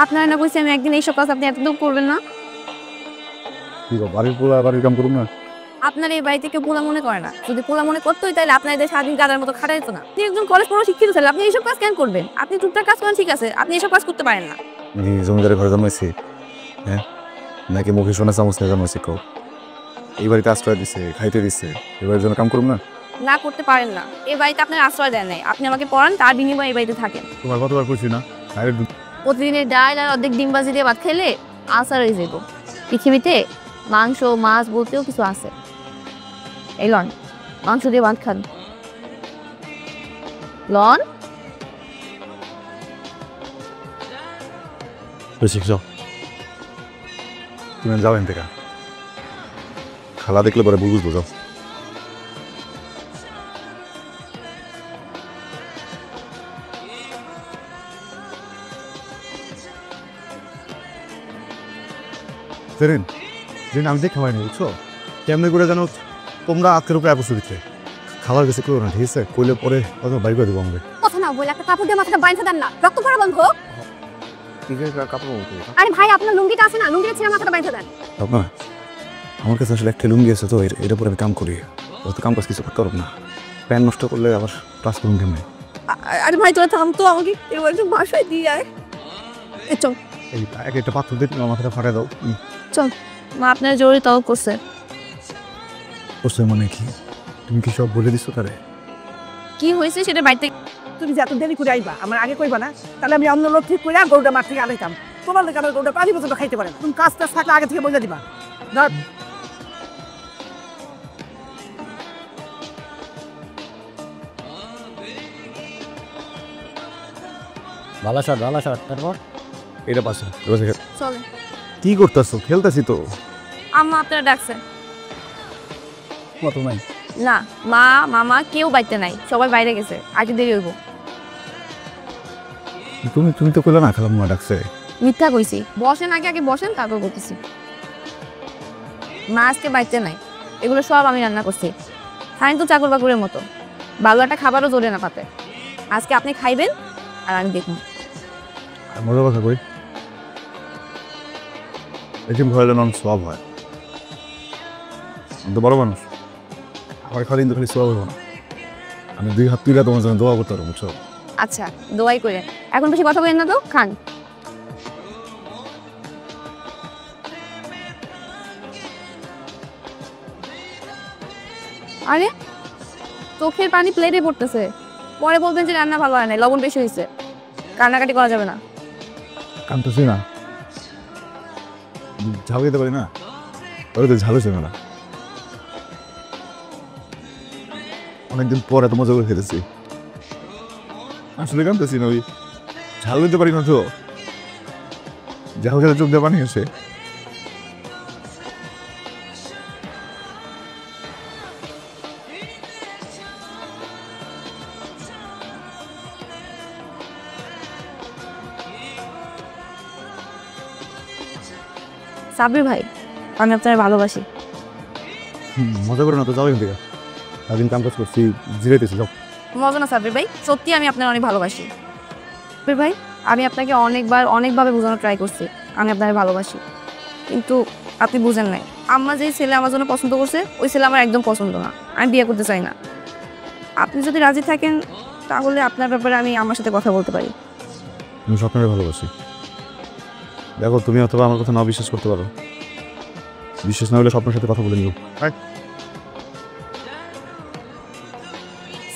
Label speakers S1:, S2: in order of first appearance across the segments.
S1: আপনারা না কইছি আমি একদিন এইসব কাজ আপনি একদম করবেন না।
S2: কি গো বাড়ির পোলা বাড়ির কাম করুন না?
S1: আপনার এই বাড়িতে কেউ পোলা মনে করে না। যদি পোলা মনে করতোই তাহলে আপনাদের সারাদিন গাদার মতো খাটাইতো না। আপনি একজন কলেজ পড়া শিক্ষিত ছেলে, আপনি এইসব কাজ কেন করবেন? আপনি টুকটাক কাজ করেন ঠিক আছে, আপনি এইসব কাজ করতে পারেন না।
S2: আমি জমিদারের ঘরে জন্মাইছি, হ্যাঁ? নাকি মুখে শোনা চামচ নিয়ে জন্মাইছি কও? এই বাড়িতে আশ্রয় দিছে, খাইতে দিছে, এই বাড়ির জন্য কাম করুন না?
S1: না করতে পারেন না। এই বাড়িতে আপনার আশ্রয় দেন নাই, আপনি আমাকে পড়ান, তার বিনিময়ে এই বাড়িতে থাকেন।
S2: তোমার কতবার কইছি না
S1: প্রতিদিনের ডাল আর অর্ধেক ডিম বাজি দিয়ে ভাত খেলে আলসার হয়ে যাবো। পৃথিবীতে মাংস মাছ বলতেও কিছু আছে। এই লন, মাংস দিয়ে ভাত খান। লন
S2: যাও, তুমি যাও এন থেকে। খালা দেখলে পরে বুঝবো, যাও। সেরিন যেদিন আমি দেখে হয়নি বুঝছো, কেমনি করে জানো তোমরা আজকের উপরে অ্যাপস দিচ্ছে। খালার কাছে করো না, ঠিক আছে? কইলে পরে হয়তো বাইর করে দেবো আমাকে।
S1: কথা না বলে একটা কাপড় দিয়ে মাথাটা বাইন্ধা দেন না, রক্ত পড়া বন্ধ।
S2: ঠিক আছে, কাপড় বলতে
S1: আরে ভাই আপনার লুঙ্গিটা আছে না, লুঙ্গিটা ছিঁড়ে মাথাটা বাইন্ধা দেন।
S2: আপনার আমার কাছে আসলে একটা লুঙ্গি আছে, তো এর উপরে আমি কাম করি। ও তো কাম কাজ কিছু করতে পারব না। প্যান্ট নষ্ট করলে আবার ক্লাস করুন কেমনি?
S1: আরে ভাই তোরা থাম তো, আমাকে এবার একটু বাসায় দিয়ে আয়। চল
S2: এই এক একটা পাথর দিয়ে তুমি আমার মাথাটা ফাটাই দাও।
S1: চল, মা আপনার জরুরি তলব করছে।
S2: করছে মানে কি? তুমি কি সব বলে দিছো তারে?
S1: কি হয়েছে সেটা বাড়িতে।
S3: তুমি যে এত দেরি করে আইবা আমার আগে কইবা না, তাহলে আমি অন্য লোক ঠিক করে গরুটা মাঠ থেকে আনাইতাম। তোমার লোক আমার গরুটা 5 বছর খাইতে পারে না। তুমি কাজ টাজ থাকলে আগে থেকে বলে দিবা। ধর
S4: ভালো শট তারপর
S2: এটা পাশে
S1: চলে।
S2: কি করতেছো? খেলতেছি তো।
S1: আম্মা আপনারা ডাকছে।
S2: কত নাই
S1: না, মা মামা কেউ বাড়িতে নাই, সবাই বাইরে গেছে, আজ দেরি হইব।
S2: তুমি তুমি তো কইলা না খালাম মা ডাকছে।
S1: মিথ্যা কইছি। বসেন, আগে আগে বসেন, তারপর করতেছি। মা আজকে বাড়িতে নাই, এগুলো সব আমি রান্না করছি। খাইন তো চাকর বাকরের মতো, ভালো একটা খাবারও জোরে না পাতে। আজকে আপনি খাইবেন আর আমি দেখুন।
S2: আর মজার কথা কই, এরকম ঘরে যেন সব হয়। আমি তো বড় মানুষ, আমার খালি কিন্তু খালি সব হবো না। আমি 2 হাত তুলে তোমার জন্য দোয়া করতে পারবো, বুঝছো?
S1: আচ্ছা দোয়াই করেন, এখন বেশি কথা বলেন না তো, খান। আরে চোখের পানি প্লেটে পড়তেছে, পরে বলবেন যে রান্না ভালো হয় নাই, লবণ বেশি হয়েছে। কান্নাকাটি করা যাবে না।
S2: কামতেছি না, ঝাল খেতে পারি না, ওই তো ঝাল হয়েছে না। অনেকদিন পর এত মজা করে খেতেছি। আসলে কামতেছি না, ওই ঝাল খেতে পারি না তো, ঝাল খেতে চোখ দিয়ে পানি আসে।
S1: সাবির ভাই, আমি আপনার ভালোবাসি।
S2: মজা করে না তো, যাও এখান থেকে। সারাদিন কাম কাজ করছি, জিরাইতেছি, যাও।
S1: মজা না সাবির ভাই, সত্যি আমি আপনার অনেক ভালোবাসি। সাবির ভাই, আমি আপনাকে অনেকভাবে বোঝানোর ট্রাই করছি আমি আপনার ভালোবাসি, কিন্তু আপনি বুঝেন নাই। আম্মা যেই ছেলে আমার জন্য পছন্দ করছে, ওই ছেলে আমার একদম পছন্দ না, আমি বিয়ে করতে চাই না। আপনি যদি রাজি থাকেন তাহলে আপনার ব্যাপারে আমি আমার সাথে কথা বলতে পারি।
S2: আমি স্বপ্নকে ভালোবাসি। দেখো, তুমি অথবা আমার কথা না বিশ্বাস করতে পারো, বিশ্বাস না হলে স্বপ্নের সাথে কথা বলে নিও।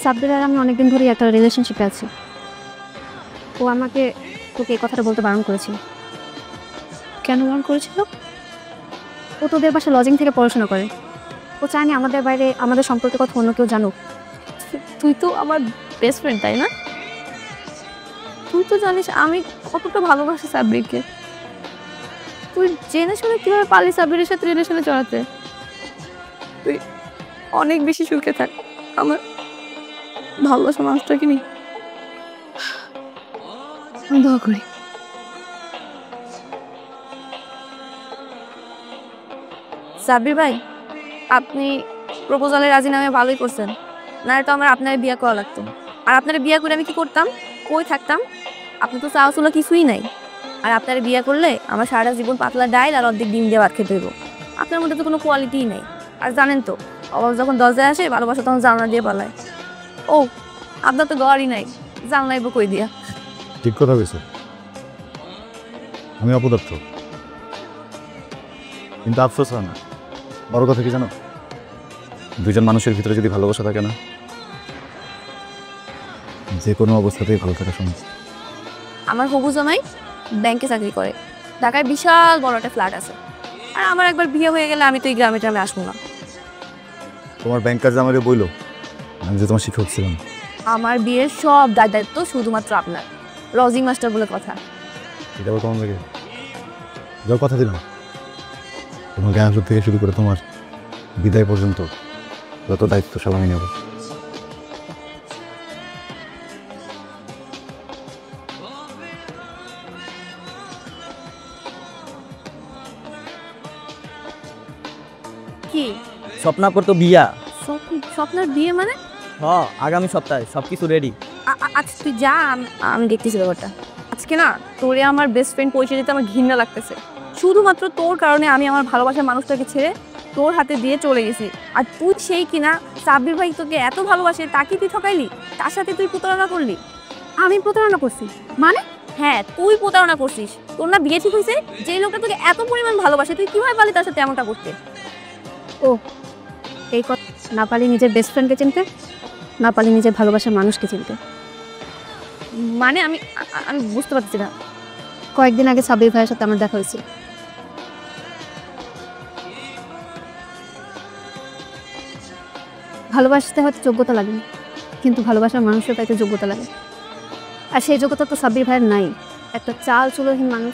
S1: সাব্বির আর আমি অনেকদিন ধরেই একটা রিলেশনশিপে আছি। ও আমাকে তোকে এই কথাটা বলতে বারণ করেছিল। কেন বারণ করেছিল? ও তোদের বাসায় লজিং থেকে পড়াশোনা করে, ও চায়নি আমাদের বাইরে আমাদের সম্পর্কের কথা অন্য কেউ জানুক। তুই তো আমার বেস্ট ফ্রেন্ড, তাই না? তুই তো জানিস আমি কতটা ভালোবাসি সাব্বিরকে। তুই জেনে শুনে কিভাবে পারলি সাব্বিরের সাথে রিলেশনে জড়াতে? তুই অনেক বেশি সুখে থাক, আমার ভালোবাসা মানুষটাকে নিয়ে আমি দোয়া করি। সাব্বির ভাই, আপনি প্রপোজালে রাজিনামে ভালোই করছেন, না তো আমার আপনার বিয়ে করা লাগতো। আর আপনার বিয়ে করে আমি কি করতাম, কই থাকতাম? আপনি তো চাওয়া ছিল কিছুই নাই।
S5: আর আপনার বিয়ে করলে আমার সারা জীবন পাতলা ডাইল আর অর্ধেক ডিম দিয়ে ভাত খেতে হইব। আপনার মধ্যে তো কোনো কোয়ালিটিই নেই। আর জানেন তো, অভাব যখন দরজায় আসে ভালোবাসা তখন জানলা দিয়ে পালায়। ও, আপনার তো ঘরই নাই, জানলাইব কই দিয়া?
S2: ঠিক কথা কইছো, আমি অপদার্থ, কিন্তু আফসোস হয় না। বড় কথা কি জানো, দুইজন মানুষের ভিতরে যদি ভালোবাসা থাকে না, যে কোনো অবস্থাতেই ভালো থাকা সম্ভব।
S5: আমার হবু জামাই ব্যাংকে চাকরি করে, ঢাকায় বিশাল বড় একটা ফ্ল্যাট আছে। আর আমার একবার বিয়ে হয়ে গেলে আমি তো এই গ্রামে ট্রামে আসবো না।
S2: তোমার ব্যাংকার জামাইরে বইলো আমি যে তোমার শিক্ষক ছিলাম।
S5: আমার বিয়ের সব দায়িত্ব শুধুমাত্র আপনার, লজিং মাস্টার বলে কথা।
S2: এটা আবার কেমন লাগে? যাও, কথা দিলাম তোমার জ্ঞান থেকে শুরু করে তোমার বিদায় পর্যন্ত যত দায়িত্ব সব আমি নেব।
S5: কি
S4: স্বপ্নাপুর তো বিয়া।
S5: স্বপ্নের বিয়ে মানে?
S4: আগামী সপ্তাহে সবকিছু রেডি।
S5: আচ্ছা তুই যা, আমি দেখতেছি ব্যাপারটা। আজকে না তোরে আমার বেস্ট ফ্রেন্ড পরিচয় দিতে আমার ঘৃণা লাগতেছে। শুধুমাত্র তোর কারণে আমি আমার ভালোবাসার মানুষটাকে ছেড়ে তোর হাতে দিয়ে চলে গেছি। আর তুই সেই কিনা সাব্বির ভাই তোকে এত ভালোবাসে, তাকে তুই ঠকাইলি, তার সাথে তুই প্রতারণা করলি।
S1: আমি প্রতারণা করছি মানে?
S5: হ্যাঁ, তুই প্রতারণা করছিস। তোর না বিয়ে ঠিক হয়েছে, যে লোকটা তোকে এত পরিমাণ ভালোবাসে, তুই কিভাবে পারলি তার সাথে এমনটা করতে?
S1: ও, এই কথা না পারি নিজের বেস্ট ফ্রেন্ডকে চিনতে, না পারি নিজের ভালোবাসার মানুষকে চিনতে।
S5: মানে আমি আমি বুঝতে পারছি না।
S1: কয়েকদিন আগে সাব্বির ভাইয়ের সাথে আমার দেখা হয়েছিল। ভালোবাসতে হয়তো যোগ্যতা লাগে না, কিন্তু ভালোবাসার মানুষের তাইতে যোগ্যতা লাগে। আর সেই যোগ্যতা তো সাব্বির ভাইয়ের নাই। একটা চাল চুলোহীন মানুষ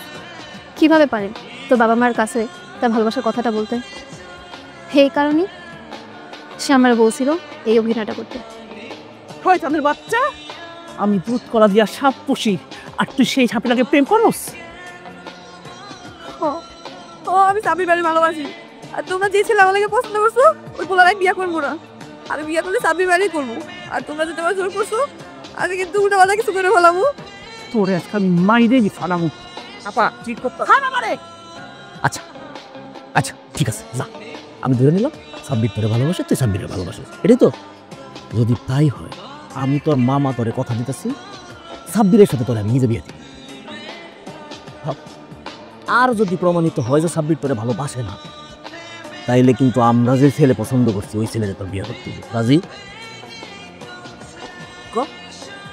S1: কিভাবে পারে তো বাবা মার কাছে তার ভালোবাসার কথাটা বলতে? সেই কারণেই সে আমার বলছিল এই অভিনয়টা করতে।
S3: শয়তানের বাচ্চা, আমি দুধ কলা দিয়া সাপ পুষি, আর তুই সেই সাপেটাকে প্রেম করস?
S5: ও, আমি সাব্বির ভাইয়ের ভালোবাসি। আর তোমরা যে ছেলে আমাকে পছন্দ করছো, ওই পোলারাই বিয়ে করবো না। আমি বিয়ে করলে সাব্বির ভাইয়েরই করবো। আর তোমরা যে তোমার জোর করছো, আমি কিন্তু উল্টাপাল্টা কিছু করে ফেলাবো।
S3: তোরে আজকে আমি মাইরে নি ফালামু। আপা ঠিক করতে খানা মারে।
S4: আচ্ছা আচ্ছা ঠিক আছে, যা, আমি ধরে নিলাম সাব্বির তোরে ভালোবাসে, তুই সাব্বিরের ভালোবাসিস, এটাই তো? যদি তাই হয়, আমি তোর মামা তোরে কথা দিতেছি, সাব্বিরের সাথে তোরে আমি নিজে বিয়ে দিই। আর যদি প্রমাণিত হয় যে সাব্বির তোরে ভালোবাসে না, তাইলে কিন্তু আমরা যে ছেলে পছন্দ করছি ওই ছেলেকে তোর বিয়ে করতে হবে। রাজি?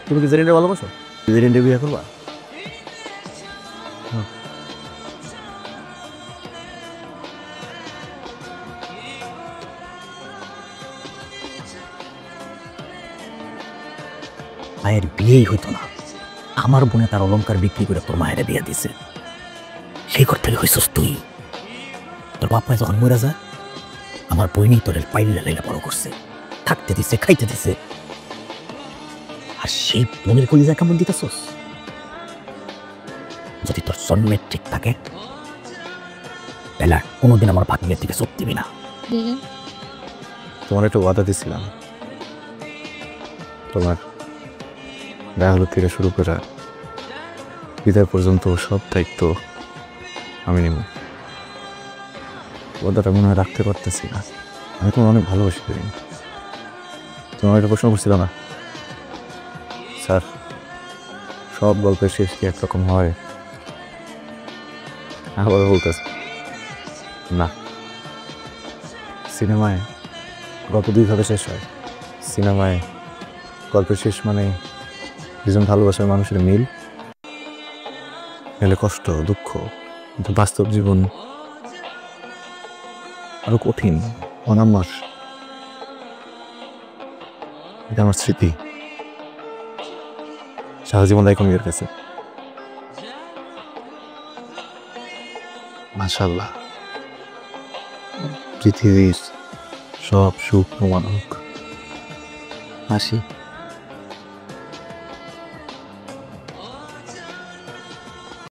S4: তুমি কি জেরিনরে ভালোবাসো? জেরিনরে বিয়ে করবা? মায়ের বিয়েই হইতো না, আমার বোনে তার অলংকার বিক্রি করে তোর মায়ের বিয়ে দিছে। সেই ঘর থেকে হইছস তুই। তোর বাপ মায় যখন মরে যায়, আমার বইনি তোর পাইলে লাইলা বড় করছে, থাকতে দিছে, খাইতে দিছে। আর সেই বোনের কলিজা কেমন দিতেছস? যদি তোর জন্মের ঠিক থাকে, তাহলে কোনোদিন আমার ভাগ্যের দিকে চোখ দিবি না।
S2: তোমার একটা ওয়াদা দিছিলাম, তোমার গায়ে থেকে শুরু করে বিদায় পর্যন্ত সব দায়িত্ব আমি নেব। ওয়াদাটা মনে হয় রাখতে পারতেছি না। আমি তোমার অনেক ভালোবাসি। তোমার একটা প্রশ্ন করছিল না, স্যার সব গল্পের শেষ কি একরকম হয়? আবার বলতেছে না, সিনেমায় গল্প দুইভাবে শেষ হয়। সিনেমায় গল্পের শেষ মানে দুজন ভালোবাসার মানুষের মিল, এলে কষ্ট দুঃখ। কিন্তু বাস্তব জীবন আরো কঠিন, অনাম্য। এটা আমার স্মৃতি, সারা জীবন দায়ী কমিয়ে গেছে। মাশাআল্লাহ, পৃথিবীর সব সুখ প্রমাণ হোক। হাসি।